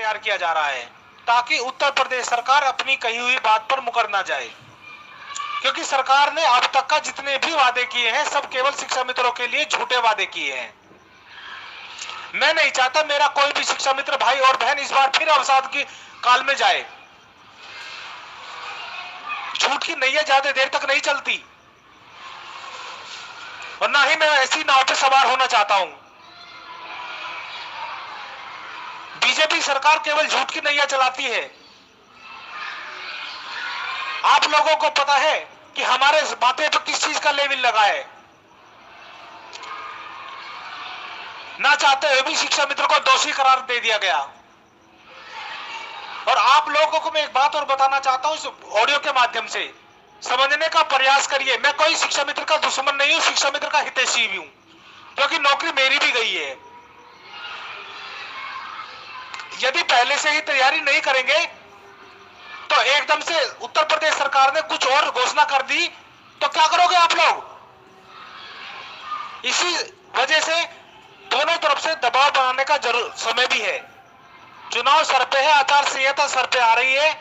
तैयार किया जा रहा है ताकि उत्तर प्रदेश सरकार अपनी कही हुई बात पर मुकर ना जाए, क्योंकि सरकार ने अब तक का जितने भी वादे किए हैं सब केवल शिक्षा मित्रों के लिए झूठे वादे किए हैं। मैं नहीं चाहता मेरा कोई भी शिक्षा मित्र भाई और बहन इस बार फिर अवसाद की काल में जाए। झूठ की नैया ज्यादा देर तक नहीं चलती और ना ही मैं ऐसी नाव पे सवार होना चाहता हूं। बीजेपी सरकार केवल झूठ की नैया चलाती है। आप लोगों को पता है कि हमारे माथे पर किस चीज का लेविल लगा है। ना चाहते हुए भी शिक्षा मित्र को दोषी करार दे दिया गया। और आप लोगों को मैं एक बात और बताना चाहता हूं इस ऑडियो के माध्यम से, समझने का प्रयास करिए। मैं कोई शिक्षा मित्र का दुश्मन नहीं हूं, शिक्षा मित्र का हितैषी भी हूं, क्योंकि नौकरी मेरी भी गई है। यदि पहले से ही तैयारी नहीं करेंगे तो एकदम से उत्तर प्रदेश सरकार ने कुछ और घोषणा कर दी तो क्या करोगे आप लोग? इसी वजह से दोनों तरफ से दबाव बनाने का जरूर समय भी है। चुनाव सर पे है, आचार संहिता सर पे आ रही है,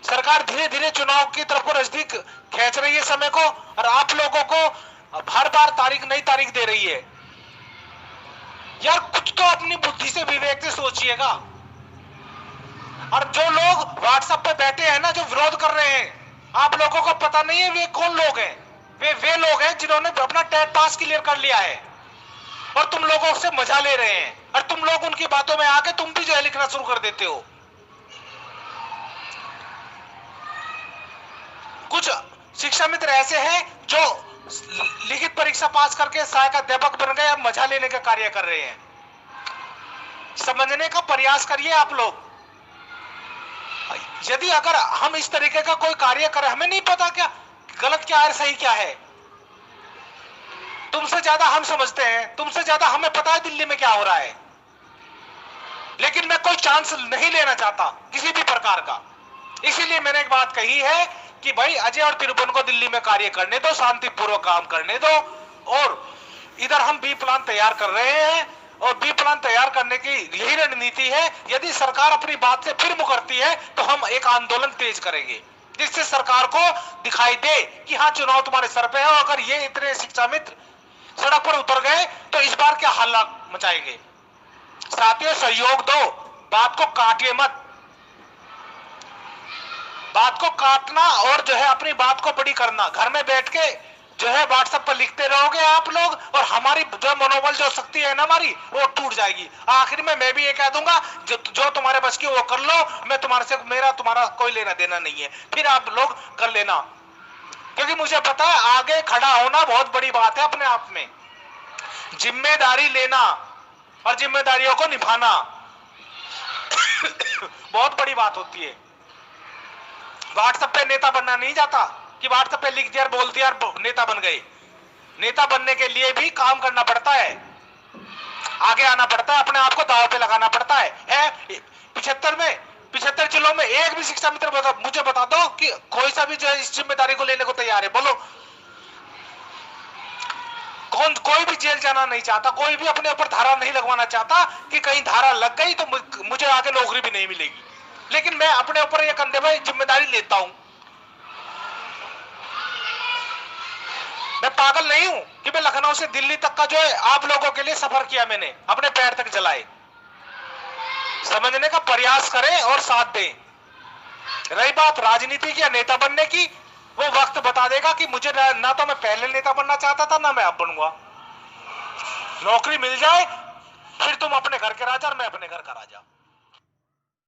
सरकार धीरे धीरे चुनाव की तरफ को नजदीक खींच रही है समय को, और आप लोगों को हर बार नई तारीख दे रही है। यार कुछ तो अपनी बुद्धि से विवेक से सोचिएगा। और जो लोग व्हाट्सएप पे बैठे हैं ना, जो विरोध कर रहे हैं, आप लोगों को पता नहीं है वे कौन लोग हैं। वे लोग हैं जिन्होंने अपना टेट पास क्लियर कर लिया है और तुम लोगों से मजा ले रहे हैं, और तुम लोग उनकी बातों में आके तुम भी जो है लिखना शुरू कर देते हो। कुछ शिक्षा मित्र ऐसे हैं जो लिखित परीक्षा पास करके सहायक अध्यापक बन गए, अब मजा लेने का कार्य कर रहे हैं। समझने का प्रयास करिए आप लोग। यदि अगर हम इस तरीके का कोई कार्य करें, हमें नहीं पता क्या गलत क्या है सही क्या है। तुमसे ज्यादा हम समझते हैं, तुमसे ज्यादा हमें पता है दिल्ली में क्या हो रहा है, लेकिन मैं कोई चांस नहीं लेना चाहता किसी भी प्रकार का। इसीलिए मैंने एक बात कही है कि भाई अजय और तिरुपन को दिल्ली में कार्य करने दो, शांतिपूर्वक काम करने दो, और इधर हम बी प्लान तैयार कर रहे हैं, और बी प्लान तैयार करने की यही रणनीति है। यदि सरकार अपनी बात से फिर मुकरती है तो हम एक आंदोलन तेज करेंगे, जिससे सरकार को दिखाई दे कि हाँ चुनाव तुम्हारे सर पे है, और अगर ये इतने शिक्षा मित्र सड़क पर उतर गए तो इस बार क्या हल्ला मचाएंगे। साथियों सहयोग दो, बात को काटिए मत। बात को काटना और जो है अपनी बात को बड़ी करना, घर में बैठ के जो है व्हाट्सएप पर लिखते रहोगे आप लोग, और हमारी जो मनोबल जो शक्ति है ना हमारी, वो टूट जाएगी। आखिर में मैं भी ये कह दूंगा जो तुम्हारे बस की वो कर लो, मैं तुम्हारे से तुम्हारा कोई लेना देना नहीं है, फिर आप लोग कर लेना। क्योंकि मुझे पता है आगे खड़ा होना बहुत बड़ी बात है। अपने आप में जिम्मेदारी लेना और जिम्मेदारियों को निभाना बहुत बड़ी बात होती है। व्हाट्सएप पे नेता बनना नहीं जाता कि व्हाट्सएप पे लिख दिया बोल दिया नेता बन गए। नेता बनने के लिए भी काम करना पड़ता है, आगे आना पड़ता है, अपने आप को दांव पे लगाना पड़ता है। 75 जिलों में एक भी शिक्षा मित्र मुझे बता दो कि कोई सा भी जो इस जिम्मेदारी को लेने को तैयार है, बोलो। कोई भी जेल जाना नहीं चाहता, कोई भी अपने ऊपर धारा नहीं लगवाना चाहता कि कहीं धारा लग गई तो मुझे आगे नौकरी भी नहीं मिलेगी। लेकिन मैं अपने ऊपर यह कंधे में जिम्मेदारी लेता हूं। मैं पागल नहीं हूं कि मैं लखनऊ से दिल्ली तक का जो है आप लोगों के लिए सफर किया, मैंने अपने पैर तक जलाए। समझने का प्रयास करें और साथ दें। रही बात राजनीति की या नेता बनने की, वो वक्त बता देगा कि मुझे ना तो मैं पहले नेता बनना चाहता था, ना मैं अब बनूंगा। नौकरी मिल जाए फिर तुम अपने घर के राजा और मैं अपने घर का राजा।